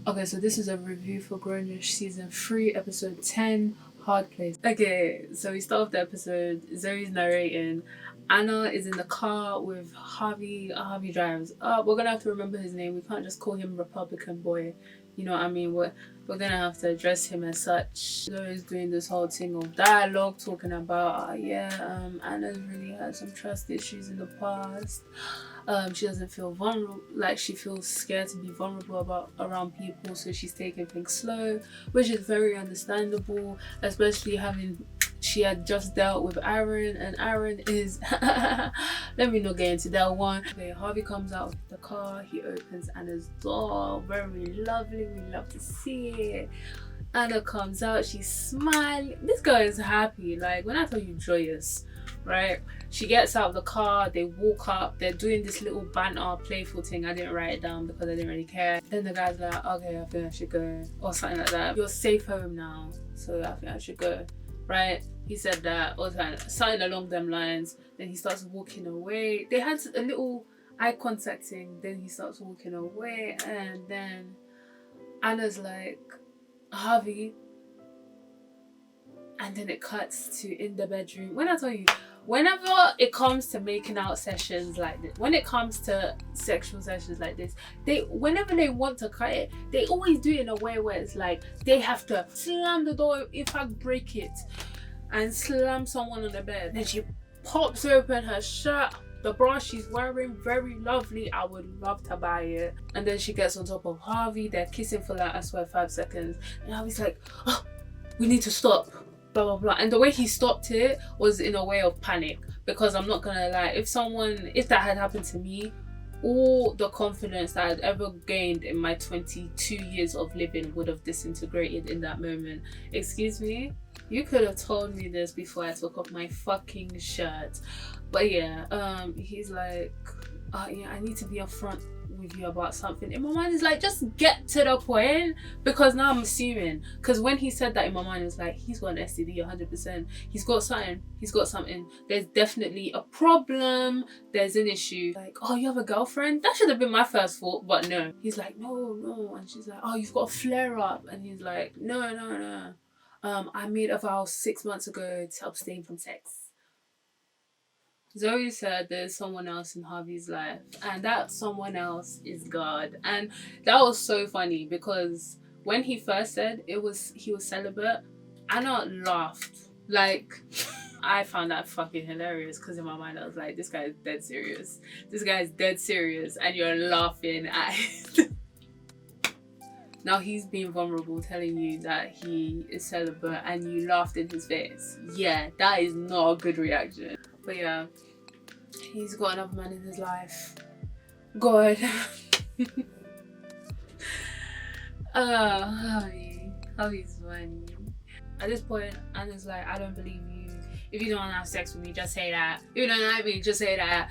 Okay, so this is a review for Grownish season 3, episode 10, Hard Place. Okay, so we start off the episode. Zoe's narrating. Anna is in the car with Harvey. Harvey drives. We're gonna have to remember his name. We can't just call him Republican Boy. You know what I mean? We're gonna have to address him as such. Zoe's doing this whole thing of dialogue, talking about Anna's really had some trust issues in the past. She doesn't feel vulnerable, like she feels scared to be vulnerable around people, so she's taking things slow, which is very understandable, especially she had just dealt with Aaron, and Aaron is let me not get into that one. Okay, Harvey comes out of the car, he opens Anna's door, very lovely, we love to see it. Anna comes out, she's smiling. This girl is happy, like when I tell you joyous, right? She gets out of the car, they walk up, they're doing this little banter, playful thing. I didn't write it down because I didn't really care. Then the guy's like, okay, I think I should go, or something like that. You're safe home now, so I think I should go, right? He said that, or something along them lines. Then he starts walking away. They had a little eye contact thing, then he starts walking away, and then Anna's like, Harvey, and then it cuts to in the bedroom. When I tell you, whenever it comes to making out sessions like this, when it comes to sexual sessions like this, whenever they want to cut it, they always do it in a way where it's like they have to slam the door, in fact break it, and slam someone on the bed. Then she pops open her shirt, the bra she's wearing, very lovely, I would love to buy it. And then she gets on top of Harvey, they're kissing for like, I swear, 5 seconds, and Harvey's like, oh, we need to stop, blah blah blah. And the way he stopped it was in a way of panic, because I'm not gonna lie, if that had happened to me, all the confidence that I'd ever gained in my 22 years of living would have disintegrated in that moment. Excuse me? You could have told me this before I took off my fucking shirt. But yeah, he's like, yeah, I need to be upfront with you about something. In my mind, it's like, just get to the point, because now I'm assuming, because when he said that, in my mind, it's like, he's got an STD 100%. He's got something. There's definitely a problem. There's an issue. Like, oh, you have a girlfriend? That should have been my first thought, but no. He's like, no. And she's like, oh, you've got a flare up. And he's like, no. I made a vow 6 months ago to abstain from sex. Zoe said there's someone else in Harvey's life, and that someone else is God. And that was so funny, because when he first said he was celibate, Anna laughed. Like, I found that fucking hilarious, because in my mind I was like, this guy is dead serious. This guy is dead serious, and you're laughing at it. Now he's being vulnerable, telling you that he is celibate, and you laughed in his face. Yeah, that is not a good reaction. But yeah, he's got another man in his life. God. Harvey's funny. At this point, Anna's like, I don't believe you. If you don't want to have sex with me, just say that. If you don't like me, just say that.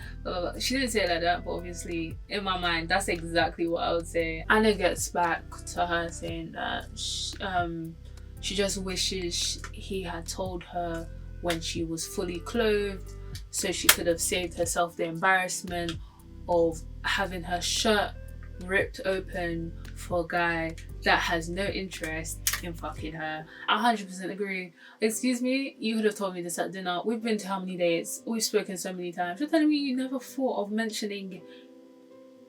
She didn't say it like that, but obviously, in my mind, that's exactly what I would say. Anna gets back to her saying that she just wishes he had told her when she was fully clothed, so she could have saved herself the embarrassment of having her shirt ripped open for a guy that has no interest in fucking her. I 100% agree. Excuse me, you could have told me this at dinner. We've been to how many dates? We've spoken so many times. You're telling me you never thought of mentioning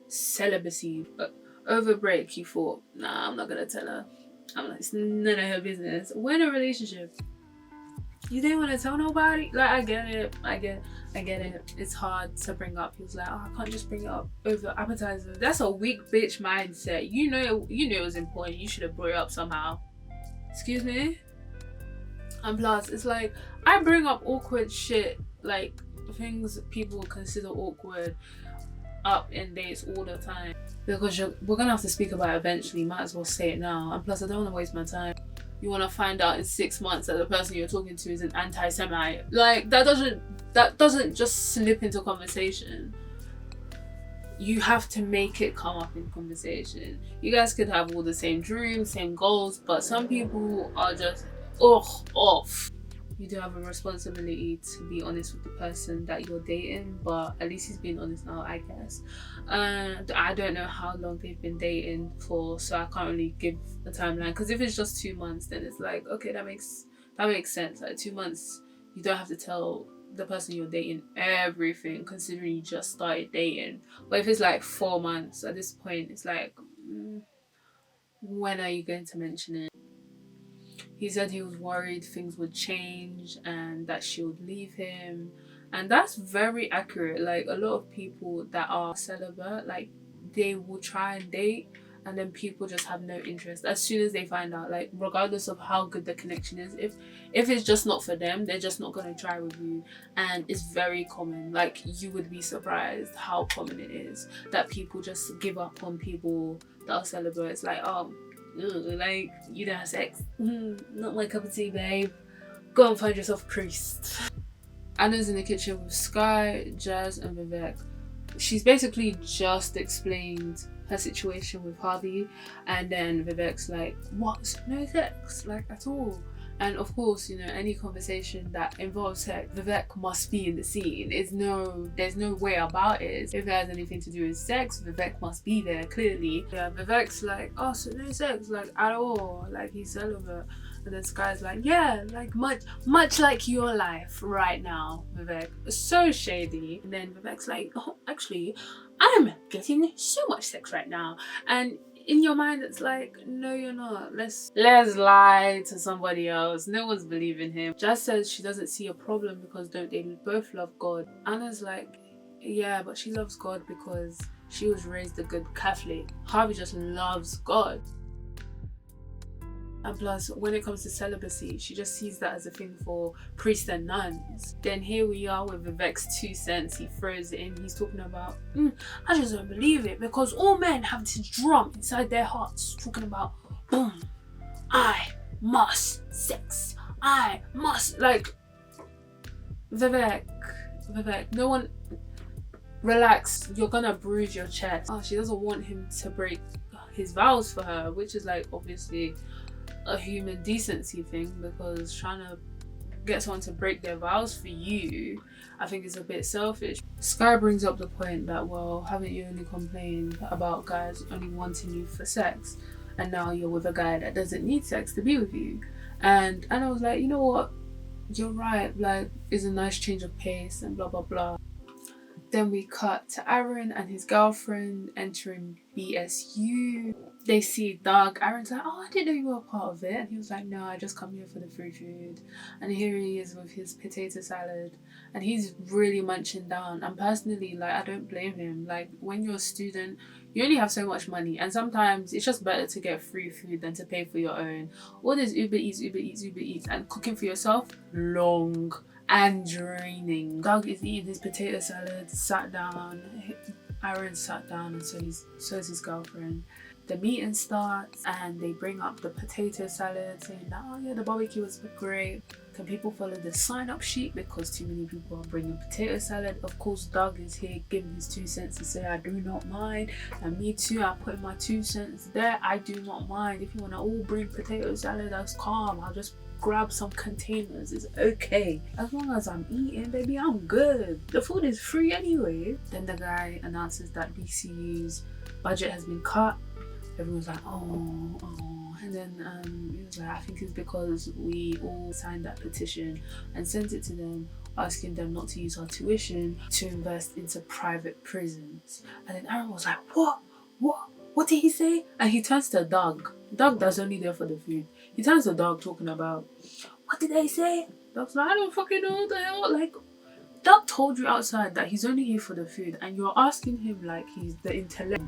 celibacy? But over break you thought, nah, I'm not gonna tell her. It's none of her business. We're in a relationship. You didn't want to tell nobody? Like, I get it. It's hard to bring up. He was like, oh, I can't just bring it up over appetizer. That's a weak bitch mindset. You know it was important. You should have brought it up somehow. Excuse me? And plus, it's like, I bring up awkward shit, like things people consider awkward, up in dates all the time. Because we're gonna have to speak about it eventually. Might as well say it now. And plus, I don't want to waste my time. You want to find out in 6 months that the person you're talking to is an anti-Semite. Like, that doesn't just slip into conversation. You have to make it come up in conversation. You guys could have all the same dreams, same goals, but some people are just off. you do have a responsibility to be honest with the person that you're dating, but at least he's being honest now, I guess. And I don't know how long they've been dating for, so I can't really give a timeline, because if it's just 2 months, then it's like, okay, that makes sense. Like 2 months, you don't have to tell the person you're dating everything, considering you just started dating. But if it's like 4 months, at this point it's like, when are you going to mention it? He said he was worried things would change and that she would leave him. And that's very accurate. Like, a lot of people that are celibate, like, they will try and date and then people just have no interest as soon as they find out, like, regardless of how good the connection is. If it's just not for them, they're just not going to try with you. And it's very common. Like, you would be surprised how common it is that people just give up on people that are celibate. It's like, oh, like, you don't have sex, not my cup of tea, babe, go and find yourself a priest. Anna's in the kitchen with Sky, Jazz and Vivek. She's basically just explained her situation with Harvey, and then Vivek's like, what? No sex, like, at all? And of course, you know, any conversation that involves sex, Vivek must be in the scene. There's no way about it. If it has anything to do with sex, Vivek must be there, clearly. Yeah, Vivek's like, oh, so no sex, like, at all, like, he's celibate. And then Sky's like, yeah, like, much like your life right now, Vivek. So shady. And then Vivek's like, oh, actually, I'm getting so much sex right now. And in your mind, it's like, no, you're not. Let's lie to somebody else. No one's believing him. Jazz says she doesn't see a problem because don't they both love God. Anna's like, yeah, but she loves God because she was raised a good Catholic. Harvey just loves God. And plus, when it comes to celibacy, she just sees that as a thing for priests and nuns. Then here we are with Vivek's 2 cents. He throws it in. He's talking about, I just don't believe it, because all men have this drum inside their hearts talking about, boom, I must sex. I must, like, Vivek, no one, relax. You're gonna bruise your chest. Oh, she doesn't want him to break his vows for her, which is, like, obviously a human decency thing, because trying to get someone to break their vows for you, I think, is a bit selfish. Sky brings up the point that, well, haven't you only complained about guys only wanting you for sex, and now you're with a guy that doesn't need sex to be with you? And I was like, you know what, you're right, like, it's a nice change of pace and blah blah blah. Then we cut to Aaron and his girlfriend entering BSU. They see Doug. Aaron's like, oh, I didn't know you were a part of it. And he was like, no, I just come here for the free food. And here he is with his potato salad. And he's really munching down. And personally, like, I don't blame him. Like, when you're a student, you only have so much money. And sometimes it's just better to get free food than to pay for your own. All this Uber Eats. And cooking for yourself, long and draining. Doug is eating his potato salad, sat down. Aaron sat down, and so is his girlfriend. The meeting starts and they bring up the potato salad, saying that, oh yeah, the barbecue was great. Can people follow the sign-up sheet because too many people are bringing potato salad? Of course, Doug is here giving his 2 cents to say, I do not mind. And me too, I put my 2 cents there. I do not mind. If you want to all bring potato salad, that's calm. I'll just grab some containers. It's okay. As long as I'm eating, baby, I'm good. The food is free anyway. Then the guy announces that BCU's budget has been cut. Everyone's like, oh. And then he was like, I think it's because we all signed that petition and sent it to them, asking them not to use our tuition to invest into private prisons. And then Aaron was like, what did he say? And he turns to Doug that's only there for the food. He turns to Doug talking about, what did they say? Doug's like, I don't fucking know what the hell. Like, Doug told you outside that he's only here for the food, and you're asking him like he's the intellect.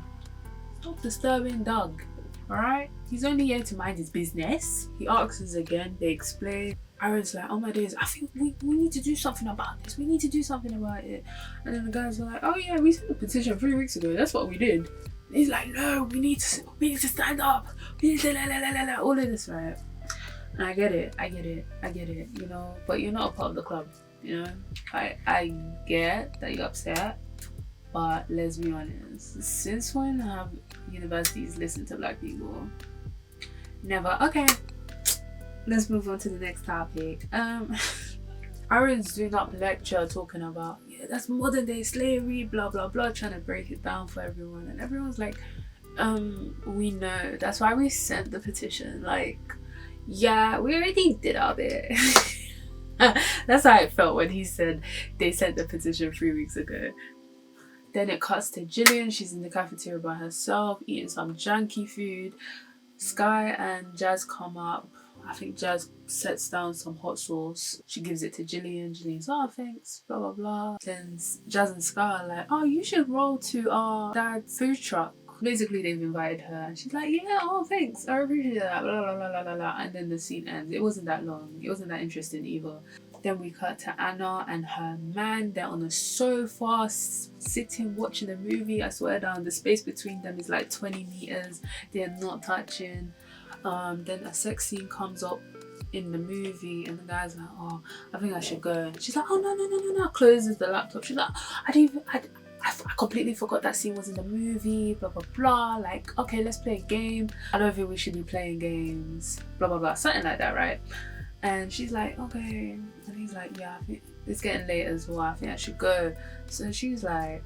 Stop disturbing Doug, alright? He's only here to mind his business. He asks again, they explain. Aaron's like, oh my days, I think we need to do something about this. We need to do something about it. And then the guys are like, oh yeah, we sent the petition 3 weeks ago. That's what we did. And he's like, no, we need to stand up. We need to all of this, right? And I get it, you know, but you're not a part of the club, you know? I get that you're upset. But let's be honest, since when have universities listened to black people? Never. Okay, let's move on to the next topic. Aaron's doing up lecture talking about, yeah, that's modern day slavery, blah blah blah, trying to break it down for everyone, and everyone's like, we know, that's why we sent the petition. Like, yeah, we already did our bit. That's how it felt when he said they sent the petition 3 weeks ago. Then it cuts to Jillian. She's in the cafeteria by herself, eating some janky food. Sky and Jazz come up. I think Jazz sets down some hot sauce. She gives it to Jillian. Jillian's, oh, thanks, blah, blah, blah. Then Jazz and Sky are like, oh, you should roll to our dad's food truck. Basically, they've invited her. And she's like, yeah, oh, thanks. I appreciate that, blah, blah, blah, blah, blah, blah. And then the scene ends. It wasn't that long. It wasn't that interesting either. Then we cut to Anna and her man. They're on a sofa, sitting, watching a movie. I swear down, the space between them is like 20 meters. They're not touching. Then a sex scene comes up in the movie, and the guy's like, oh, I think I should go. And she's like, oh, no. Closes the laptop. She's like, I completely forgot that scene was in the movie, blah, blah, blah. Like, okay, let's play a game. I don't think we should be playing games, blah, blah, blah. Something like that, right? And she's like, okay. And he's like, yeah, I think it's getting late as well. I think I should go. So she's like,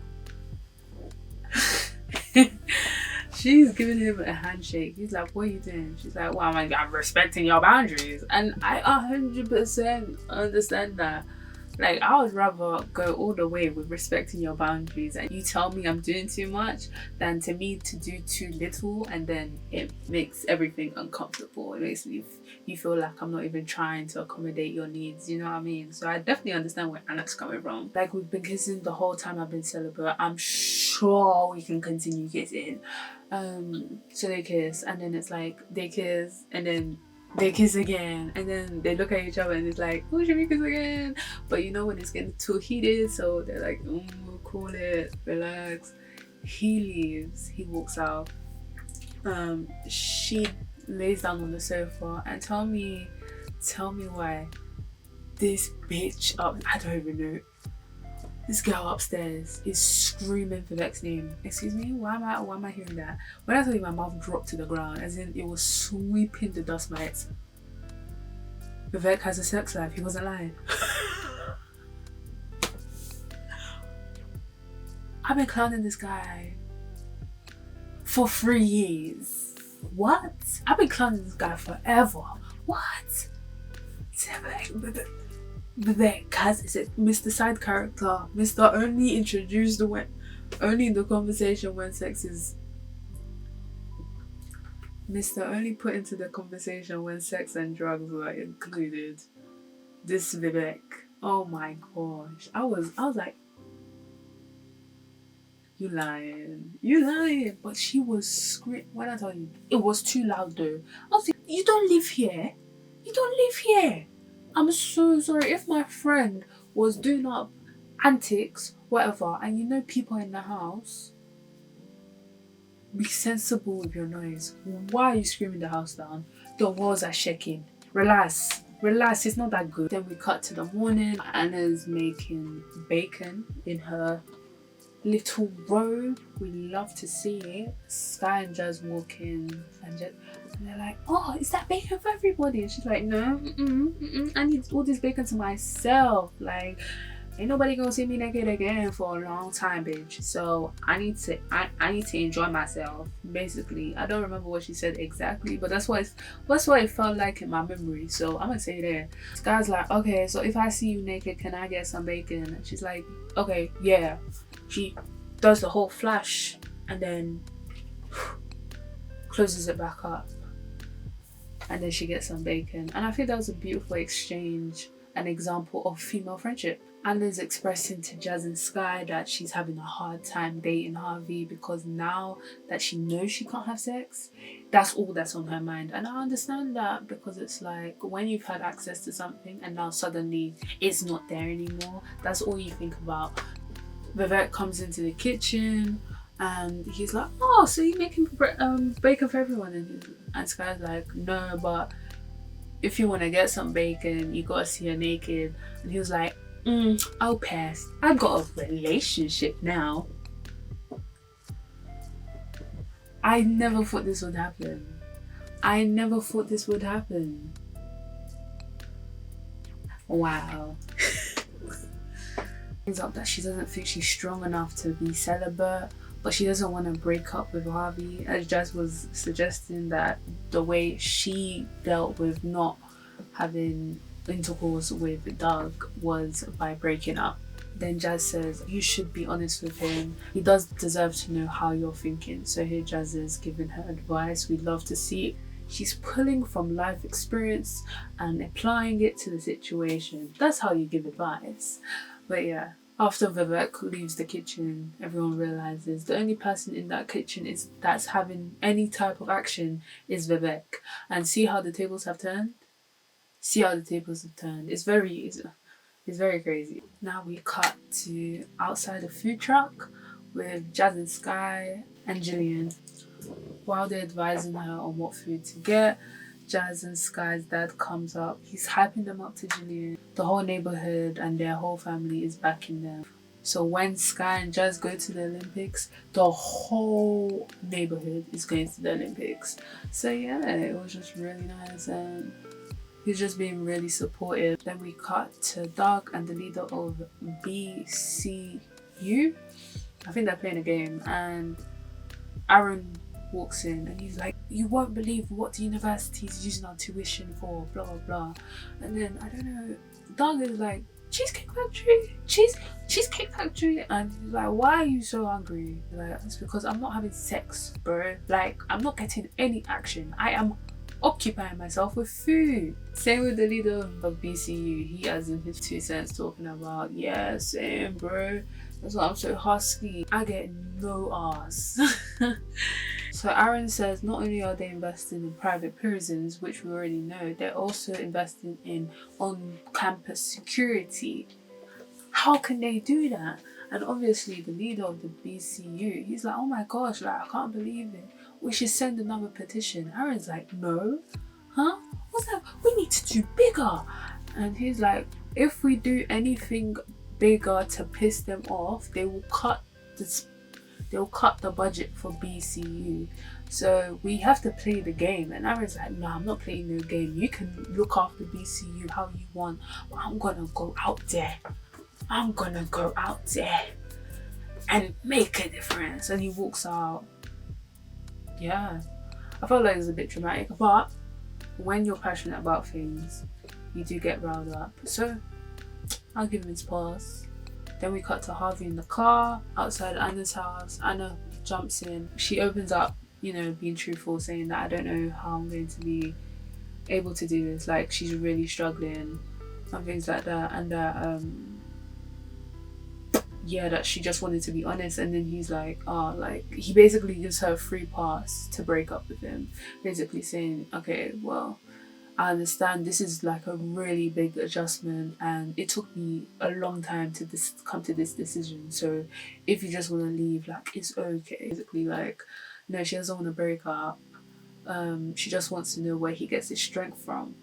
she's giving him a handshake. He's like, what are you doing? She's like, well, I'm respecting your boundaries. And I 100% understand that. Like, I would rather go all the way with respecting your boundaries and you tell me I'm doing too much than to me to do too little, and then it makes everything uncomfortable. It makes you feel like I'm not even trying to accommodate your needs, you know what I mean? So I definitely understand where Anna's coming from. Like, we've been kissing the whole time I've been celibate. I'm sure we can continue kissing. So they kiss, and then it's like they kiss, and then they kiss again, and then they look at each other and it's like, oh, should we kiss again? But you know when it's getting too heated, so they're like, cool it, relax. He leaves, he walks out. She lays down on the sofa, and tell me why this bitch up, I don't even know, this girl upstairs is screaming for Vex's name. Excuse me? Why am I hearing that? When I tell you my mouth dropped to the ground, as in it was sweeping the dust mites. Vivek has a sex life, he wasn't lying. I've been clowning this guy for 3 years. What? I've been clowning this guy forever. What? Vivek is it Mr. Side Character, Mr. Only introduced only in the conversation when sex is, Mr. Only put into the conversation when sex and drugs were included. This Vivek, oh my gosh, I was like, you lying. But she was screaming. When I tell you, it was too loud though. I was like, you don't live here. I'm so sorry if my friend was doing up antics, whatever, and you know people in the house, be sensible with your noise. Why are you screaming the house down? The walls are shaking. Relax, it's not that good. Then we cut to the morning. Anna's making bacon in her little robe. We love to see it. Sky and Jazz walk in, and they're like, oh, is that bacon for everybody? And she's like, no, I need all this bacon to myself. Like, ain't nobody gonna see me naked again for a long time, bitch. So I need to enjoy myself. Basically, I don't remember what she said exactly, but that's what it felt like in my memory. So I'm gonna say that. Sky's like, okay, so if I see you naked, can I get some bacon? And she's like, okay, yeah. She does the whole flash and then closes it back up, and then she gets some bacon. And I think that was a beautiful exchange, an example of female friendship. Anna's expressing to Jazz and Sky that she's having a hard time dating Harvey because now that she knows she can't have sex, that's all that's on her mind. And I understand that, because it's like when you've had access to something and now suddenly it's not there anymore, that's all you think about. Vivek comes into the kitchen and he's like, oh, so you're making bacon for everyone? And Sky's like, no, but if you want to get some bacon, you gotta see her naked. And he was like, I'll pass. I've got a relationship now. I never thought this would happen. Wow. Brings up that she doesn't think she's strong enough to be celibate, but she doesn't want to break up with Harvey, as Jazz was suggesting that the way she dealt with not having intercourse with Doug was by breaking up. Then Jazz says, you should be honest with him. He does deserve to know how you're thinking. So here Jazz is giving her advice. We'd love to see it. She's pulling from life experience and applying it to the situation. That's how you give advice. But yeah, after Vivek leaves the kitchen, everyone realizes the only person in that kitchen that's having any type of action is Vivek. And see how the tables have turned? See how the tables have turned. It's very crazy. Now we cut to outside a food truck with Jazz and Sky and Jillian. While they're advising her on what food to get, Jazz and Sky's dad comes up. He's hyping them up to Jillian. The whole neighborhood and their whole family is backing them. So when Sky and Jazz go to the Olympics, the whole neighborhood is going to the Olympics. So yeah, it was just really nice, and he's just being really supportive. Then we cut to Doug and the leader of BCU. I think they're playing a game, and Aaron walks in and he's like, you won't believe what the university is using our tuition for, blah blah blah. And then I don't know, Doug is like, Cheesecake Factory, Cheesecake Factory, and he's like, why are you so hungry? Like, it's because I'm not having sex, bro. Like, I'm not getting any action. I am occupying myself with food. Same with the leader of BCU. He has in his 2 cents talking about, yeah, same, bro. That's why I'm so husky. I get no ass. So Aaron says not only are they investing in private prisons, which we already know, they're also investing in on-campus security. How can they do that? And obviously the leader of the BCU, he's like, oh my gosh, like, I can't believe it. We should send another petition. Aaron's like, no. Huh? What's that? We need to do bigger. And he's like, if we do anything bigger to piss them off, they will cut the budget for BCU. So we have to play the game. And Aaron's like, no, I'm not playing no game. You can look after BCU how you want, but I'm gonna go out there. I'm gonna go out there and make a difference. And he walks out. Yeah, I felt like it was a bit dramatic, but when you're passionate about things, you do get riled up. So I'll give him his pass. Then we cut to Harvey in the car outside Anna's house. Anna jumps in. She opens up, you know, being truthful, saying that I don't know how I'm going to be able to do this. Like, she's really struggling and things like that. And that, yeah, that she just wanted to be honest. And then he's like, like, he basically gives her a free pass to break up with him. Basically saying, okay, well, I understand this is like a really big adjustment and it took me a long time to come to this decision. So if you just want to leave, like, it's okay. Basically, like, no, she doesn't want to break up. She just wants to know where he gets his strength from.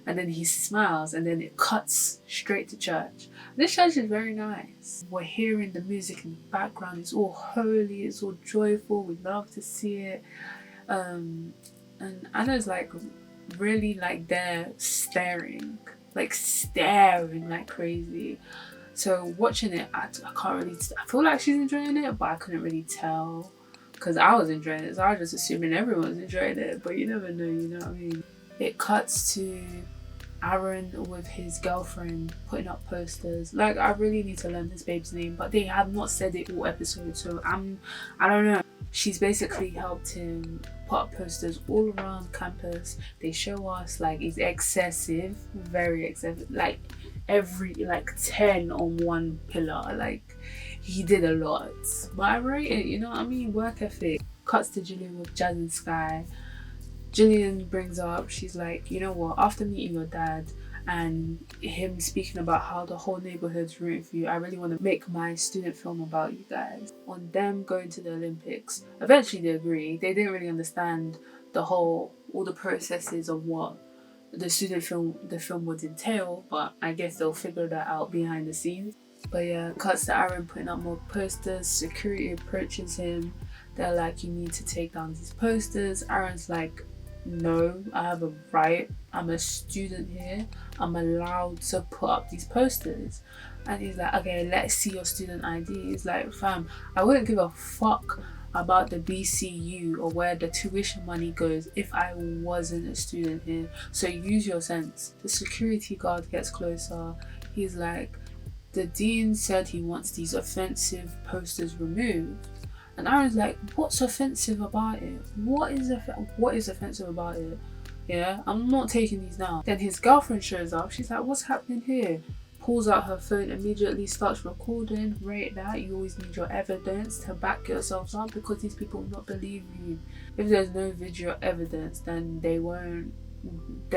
And then he smiles and then it cuts straight to church. This church is very nice. We're hearing the music in the background. It's all holy, it's all joyful. We love to see it. And Anna's like really like there staring like crazy. So watching it, I can't really, I feel like she's enjoying it, but I couldn't really tell because I was enjoying it. So I was just assuming everyone's enjoying it, but you never know, you know what I mean? It cuts to Aaron with his girlfriend putting up posters. Like, I really need to learn this babe's name, but they have not said it all episode, so I don't know. She's basically helped him put up posters all around campus. They show us like it's excessive, very excessive, like every like 10 on one pillar. Like, he did a lot, but I rate it, you know what I mean? Work ethic. Cuts to Jillian with Jazz and Sky. Jillian brings up, she's like, you know what, after meeting your dad and him speaking about how the whole neighborhood's rooting for you, I really want to make my student film about you guys, on them going to the Olympics. Eventually they agree. They didn't really understand all the processes of what the film would entail, but I guess they'll figure that out behind the scenes. But yeah, cuts to Aaron putting up more posters. Security approaches him. They're like, you need to take down these posters. Aaron's like, no, I have a right. I'm a student here. I'm allowed to put up these posters. And he's like, okay, let's see your student ID. He's like, fam, I wouldn't give a fuck about the BCU or where the tuition money goes if I wasn't a student here. So use your sense. The security guard gets closer. He's like, the dean said he wants these offensive posters removed. And Aaron's like, what's offensive about it? What is offensive about it? Yeah, I'm not taking these now. Then his girlfriend shows up. She's like, what's happening here? Pulls out her phone, immediately starts recording. Rate that. You always need your evidence to back yourselves up, because these people will not believe you. If there's no video evidence, then they're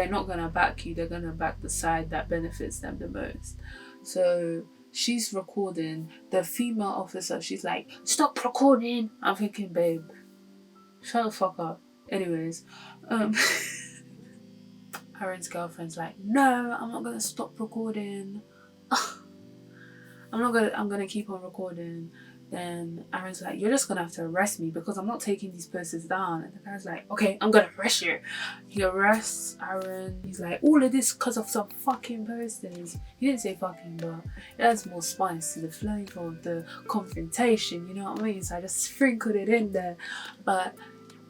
not gonna back you. They're gonna back the side that benefits them the most. So she's recording. The female officer, she's like, stop recording. I'm thinking, babe, shut the fuck up. Anyways, Aaron's girlfriend's like, no, I'm not gonna stop recording. I'm gonna keep on recording. Then Aaron's like, you're just gonna have to arrest me because I'm not taking these posters down. And the guy's like, okay, I'm gonna arrest you. He arrests Aaron. He's like, all of this because of some fucking posters. He didn't say fucking, but it adds more spice to the flavor of the confrontation, you know what I mean? So I just sprinkled it in there. But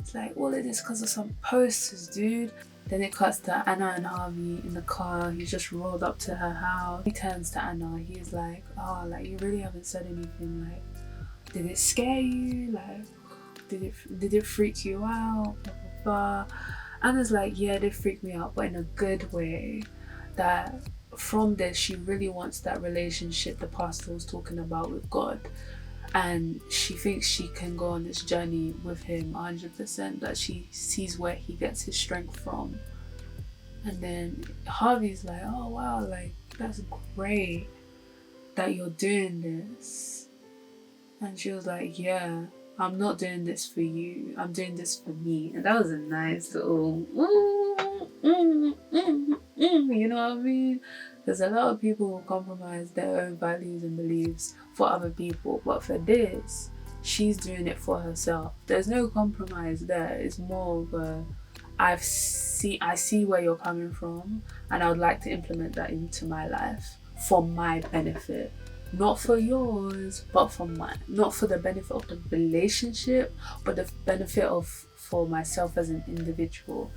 it's like, all of this because of some posters, dude. Then it cuts to Anna and Harvey in the car. He's just rolled up to her house. He turns to Anna. He's like, oh, like, you really haven't said anything. Like, did it scare you? Like, did it freak you out? Blah, blah, blah. Anna's like, yeah, it did freak me out, but in a good way. That from this, she really wants that relationship the pastor was talking about with God. And she thinks she can go on this journey with him 100%, that she sees where he gets his strength from. And then Harvey's like, oh wow, like, that's great that you're doing this. And she was like, yeah, I'm not doing this for you, I'm doing this for me. And that was a nice little you know what I mean? Because a lot of people will compromise their own values and beliefs for other people, but for this, she's doing it for herself. There's no compromise there. It's more of a, I see where you're coming from, and I would like to implement that into my life for my benefit. Not for yours, but for mine. Not for the benefit of the relationship, but the benefit for myself as an individual.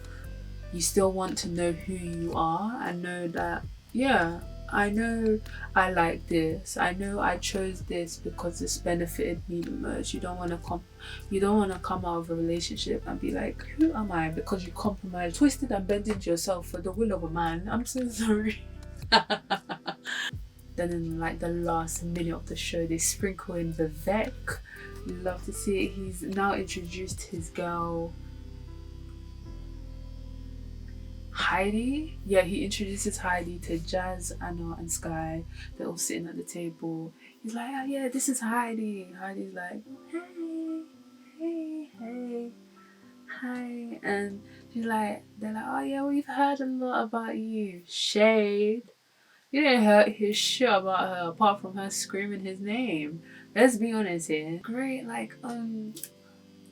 You still want to know who you are and know that, yeah, I know I like this. I know I chose this because this benefited me the most. You don't want to come out of a relationship and be like, who am I? Because you compromised, twisted and bended yourself for the will of a man. I'm so sorry. Then in like the last minute of the show, they sprinkle in Vivek. Love to see it. He's now introduced his girl Heidi. Yeah, he introduces Heidi to Jazz, Anna and Sky. They're all sitting at the table. He's like, oh yeah, this is Heidi. Heidi's like, hey, hi. And they're like, oh yeah, we've heard a lot about you. Shade. You didn't hear his shit about her apart from her screaming his name. Let's be honest here. Great, like,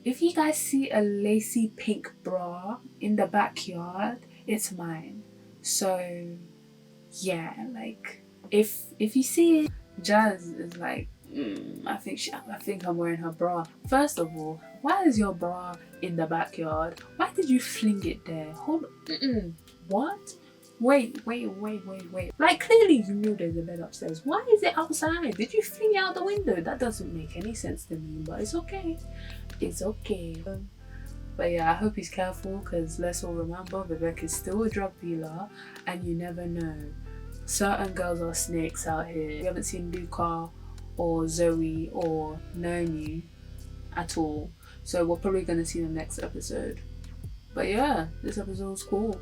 if you guys see a lacy pink bra in the backyard, it's mine. So yeah, like, if you see it, Jazz is like, I think I'm wearing her bra. First of all, why is your bra in the backyard? Why did you fling it there? Hold on. What? Wait. Like, clearly you knew there's a bed upstairs. Why is it outside? Did you fling it out the window? That doesn't make any sense to me, but it's okay. It's okay. But yeah, I hope he's careful, because let's all remember, Vivek is still a drug dealer, and you never know. Certain girls are snakes out here. We haven't seen Luca or Zoe or Naomi at all, so we're probably going to see them next episode. But yeah, this episode was cool.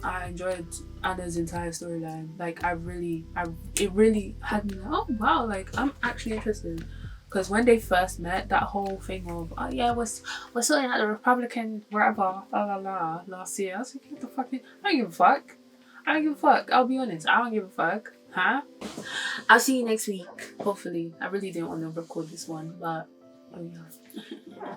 I enjoyed Anna's entire storyline. Like, it really had me like, oh wow, like, I'm actually interested. Because when they first met, that whole thing of, oh yeah, we're sorting out the Republican whatever, last year. I was like, what the fuck? I don't give a fuck. I'll be honest, I don't give a fuck. Huh? I'll see you next week, hopefully. I really didn't want to record this one, but oh yeah.